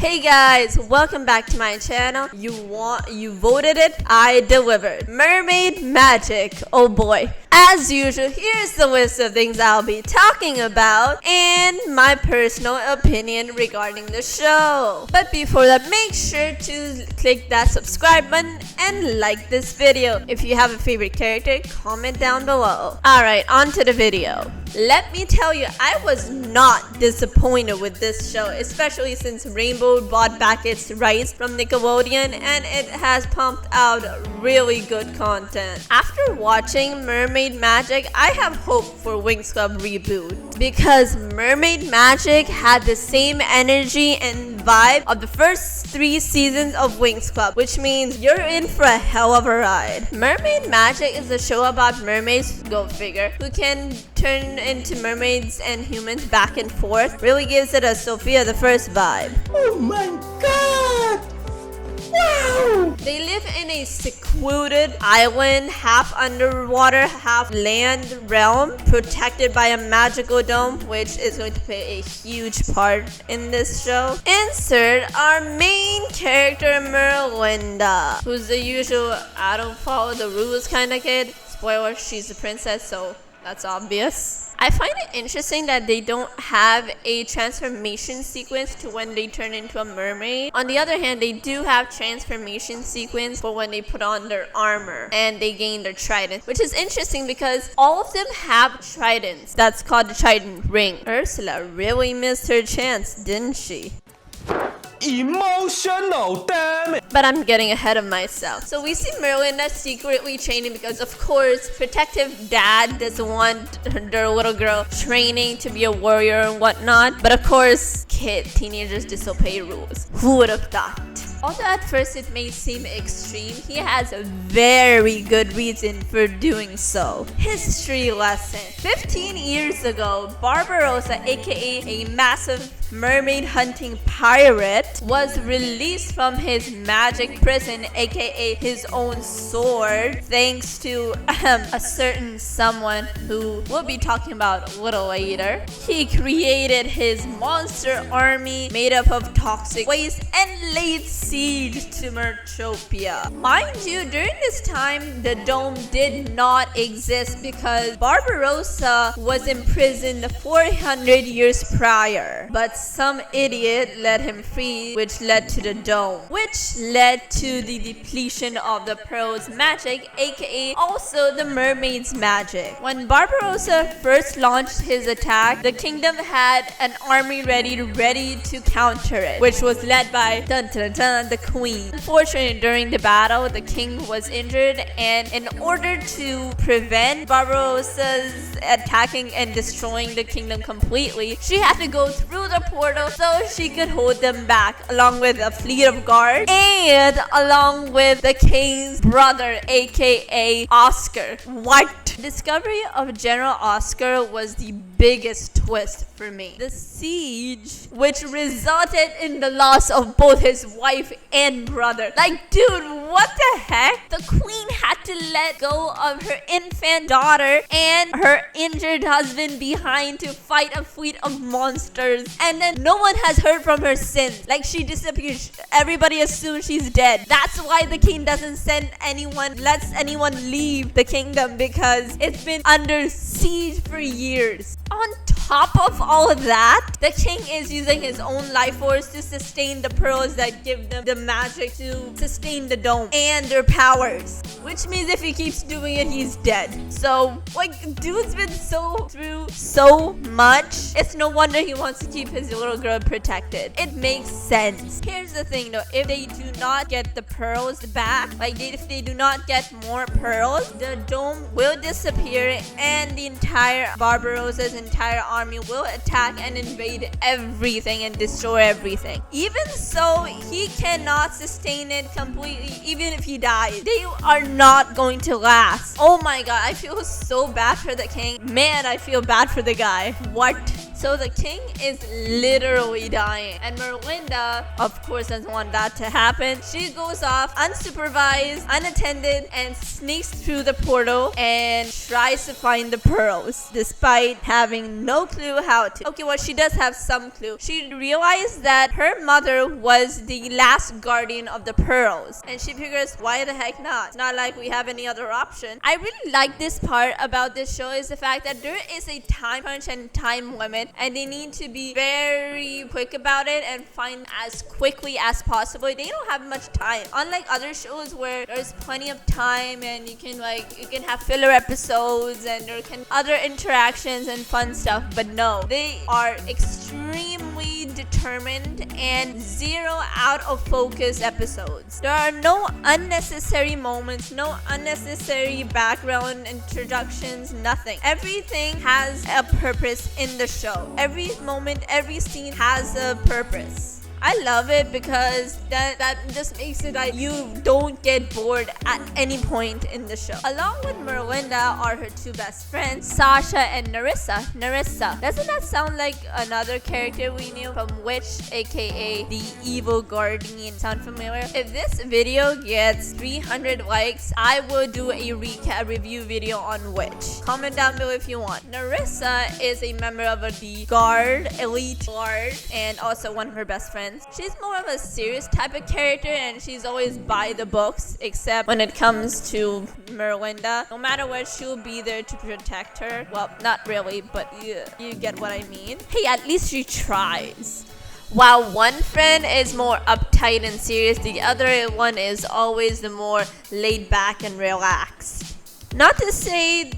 Hey guys, welcome back to my channel. You voted it, I delivered. Mermaid Magic. Oh boy. As usual, here's the list of things I'll be talking about and my personal opinion regarding the show. But before that, make sure to click that subscribe button and like this video. If you have a favorite character, comment down below. Alright, on to the video. Let me tell you, I was not disappointed with this show, especially since Rainbow bought back its rights from Nickelodeon and it has pumped out really good content. After watching Mermaid Magic, I have hope for Winx Club reboot because Mermaid Magic had the same energy and vibe of the first 3 seasons of Winx Club, which means you're in for a hell of a ride. Mermaid Magic is a show about mermaids, go figure, who can turn into mermaids and humans back and forth. Really gives it a Sophia the First vibe. Oh my god! Wow! They live in a secluded island, half underwater, half land realm, protected by a magical dome, which is going to play a huge part in this show. Insert our main character, Merlinda, who's the usual I don't follow the rules kind of kid. Spoiler, she's a princess, so that's obvious. I find it interesting that they don't have a transformation sequence to when they turn into a mermaid. On the other hand, they do have transformation sequence for when they put on their armor and they gain their trident, which is interesting because all of them have tridents. That's called the trident ring. Ursula really missed her chance, didn't she? Emotional, damn it! But I'm getting ahead of myself. So we see Merlinda secretly training because, of course, protective dad doesn't want their little girl training to be a warrior and whatnot. But of course, teenagers disobey rules. Who would have thought? Although at first it may seem extreme, he has a very good reason for doing so. History lesson. 15 years ago, Barbarossa, aka a massive mermaid hunting pirate, was released from his magic prison, aka his own sword, thanks to a certain someone who we'll be talking about a little later. He created his monster army made up of toxic waste and laid siege to Mertopia. Mind you, during this time, the dome did not exist because Barbarossa was imprisoned 400 years prior. But some idiot let him free, which led to the dome, which led to the depletion of the pearl's magic, aka also the mermaid's magic. When Barbarossa first launched his attack, the kingdom had an army ready to counter it, which was led by the queen. Unfortunately, during the battle, the king was injured, and in order to prevent Barbarossa's attacking and destroying the kingdom completely, she had to go through the portal so she could hold them back, along with a fleet of guards and along with the king's brother, aka Oscar. What? Discovery of General Oscar was the biggest twist for me. The siege, which resulted in the loss of both his wife and brother. Like, dude, what the heck? The queen had to let go of her infant daughter and her injured husband behind to fight a fleet of monsters, and then no one has heard from her since. Like, she disappeared. Everybody assumes she's dead. That's why the king doesn't lets anyone leave the kingdom, because it's been under siege for years. On top of all of that, the king is using his own life force to sustain the pearls that give them the magic to sustain the dome and their powers. Which means if he keeps doing it, he's dead. So, like, dude's been through so much. It's no wonder he wants to keep his little girl protected. It makes sense. Here's the thing though, if they do not get the pearls back, like if they do not get more pearls, the dome will disappear and the entire Barbarossa's entire army will attack and invade everything and destroy everything. Even so, he cannot sustain it completely. Even if he dies, they are not going to last. Oh my god, I feel so bad for the king. Man, I feel bad for the guy. What? So the king is literally dying, and Merlinda, of course, doesn't want that to happen. She goes off unsupervised, unattended, and sneaks through the portal and tries to find the pearls, despite having no clue how to. Okay, well, she does have some clue. She realized that her mother was the last guardian of the pearls, and she figures, why the heck not? It's not like we have any other option. I really like this part about this show is the fact that there is a time crunch and time limit, and they need to be very quick about it and find as quickly as possible. They don't have much time, unlike other shows where there's plenty of time and you can have filler episodes and there can other interactions and fun stuff. But no, they are extremely determined and zero out of focus episodes. There are no unnecessary moments, no unnecessary background introductions, nothing. Everything has a purpose in the show. Every moment, every scene has a purpose. I love it because that just makes it that you don't get bored at any point in the show. Along with Merlinda are her two best friends, Sasha and Nerissa. Nerissa. Doesn't that sound like another character we knew from Witch, aka the evil guardian? Sound familiar? If this video gets 300 likes, I will do a review video on Witch. Comment down below if you want. Nerissa is a member of the elite guard, and also one of her best friends. She's more of a serious type of character, and she's always by the books, except when it comes to Merlinda. No matter what, she'll be there to protect her. Well, not really, but you get what I mean. Hey, at least she tries. While one friend is more uptight and serious, the other one is always the more laid back and relaxed. Not to say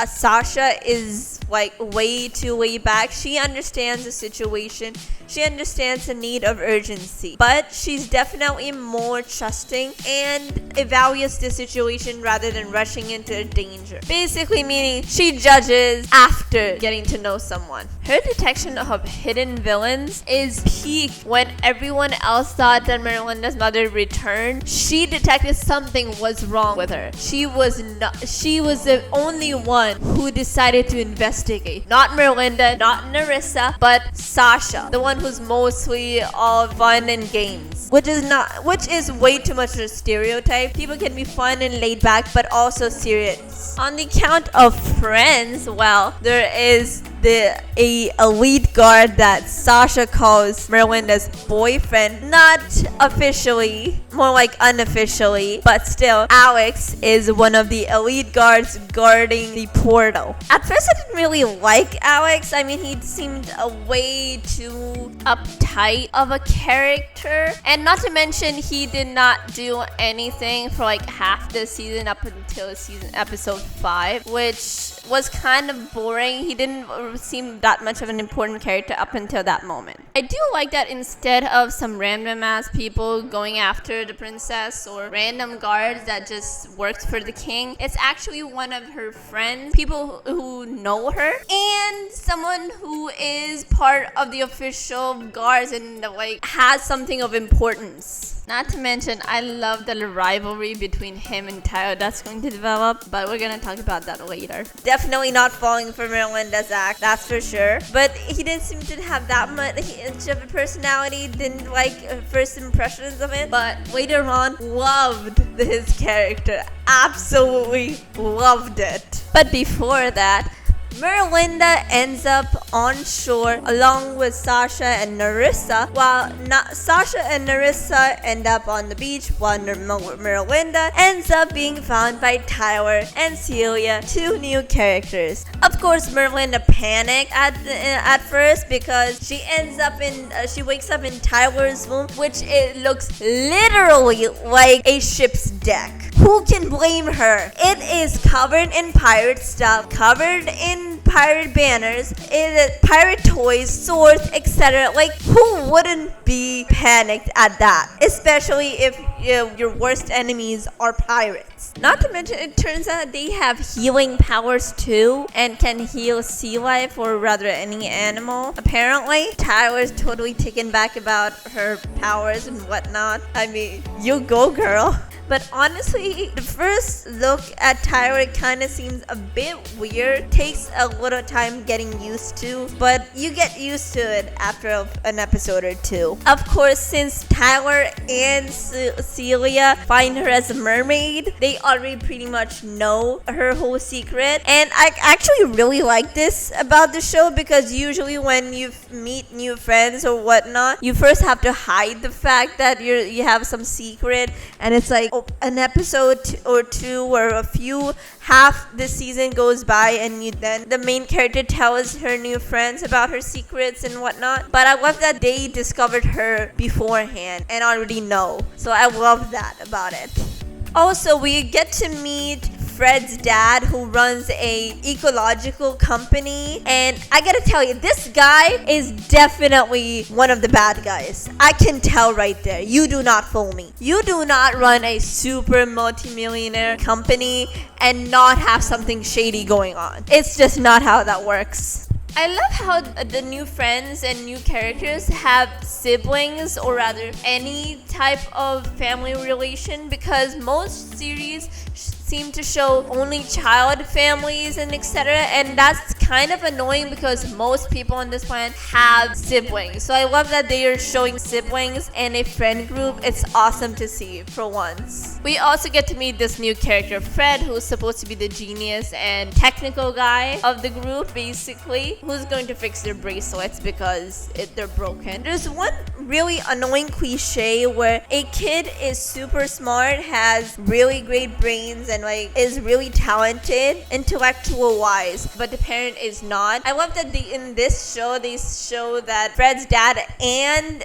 Sasha is like way too laid back. She understands the situation. She understands the need of urgency. But she's definitely more trusting and evaluates the situation rather than rushing into danger. Basically meaning she judges after getting to know someone. Her detection of hidden villains is peak when everyone else thought that Merlinda's mother returned. She detected something was wrong with her. She was the only one who decided to investigate. Not Merlinda, not Nerissa, but Sasha, the one who's mostly all fun and games, which is way too much of a stereotype. People can be fun and laid back, but also serious. On the count of friends, well, there is a elite guard that Sasha calls Merlinda's boyfriend. Not officially, more like unofficially, but still, Alex is one of the elite guards guarding the portal. At first, I didn't really like Alex. I mean, he seemed a way too uptight of a character, and not to mention he did not do anything for like half the season up until episode 5, which was kind of boring. He didn't seem that much of an important character up until that moment. I do like that instead of some random ass people going after the princess or random guards that just works for the king, it's actually one of her friends, people who know her, and someone who is part of the official guards and like has something of importance. Not to mention, I love the rivalry between him and Tyler that's going to develop, but we're gonna talk about that later. Definitely not falling for Merlinda's act, that's for sure. But he didn't seem to have that much of a personality, didn't like first impressions of it. But later on, loved his character. Absolutely loved it. But before that, Merlinda ends up on shore along with Sasha and Nerissa, while Sasha and Nerissa end up on the beach, while Merlinda ends up being found by Tyler and Celia, two new characters. Of course, Merlinda panicked at first because she wakes up in Tyler's room, which it looks literally like a ship's deck. Who can blame her? It is covered in pirate stuff, covered in pirate banners, pirate toys, swords, etc. Like, who wouldn't be panicked at that? Especially if your worst enemies are pirates. Not to mention, it turns out they have healing powers too and can heal sea life, or rather any animal. Apparently, Tyler's totally taken back about her powers and whatnot. I mean, you go, girl. But honestly, the first look at Tyler kind of seems a bit weird. Takes a little time getting used to, but you get used to it after an episode or two. Of course, since Tyler and Celia find her as a mermaid, they already pretty much know her whole secret. And I actually really like this about the show, because usually when you meet new friends or whatnot, you first have to hide the fact that you have some secret, and it's like, an episode or two or a few, half the season goes by, and then the main character tells her new friends about her secrets and whatnot. But I love that they discovered her beforehand and already know. So I love that about it. Also, we get to meet Fred's dad, who runs a ecological company, and I gotta tell you, this guy is definitely one of the bad guys. I can tell right there. You do not fool me. You do not run a super multimillionaire company and not have something shady going on. It's just not how that works. I love how the new friends and new characters have siblings, or rather any type of family relation, because most series seem to show only child families and etc. And that's kind of annoying, because most people on this planet have siblings. So I love that they are showing siblings and a friend group. It's awesome to see for once. We also get to meet this new character, Fred, who's supposed to be the genius and technical guy of the group, basically, who's going to fix their bracelets because they're broken. There's one really annoying cliche where a kid is super smart, has really great brains, and like is really talented, intellectual wise, but the parent is not. I love that in this show they show that Fred's dad and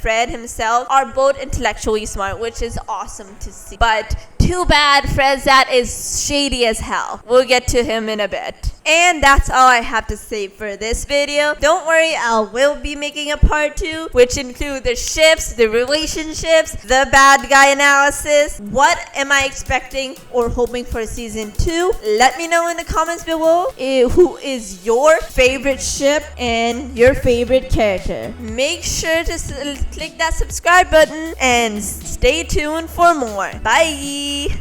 Fred himself are both intellectually smart, which is awesome to see. But too bad Fred's dad is shady as hell. We'll get to him in a bit. And that's all I have to say for this video. Don't worry, I will be making a part 2, which include the ships, the relationships, the bad guy analysis. What am I expecting or hoping for season 2? Let me know in the comments below who is your favorite ship and your favorite character. Make sure to click that subscribe button and stay tuned for more. Bye!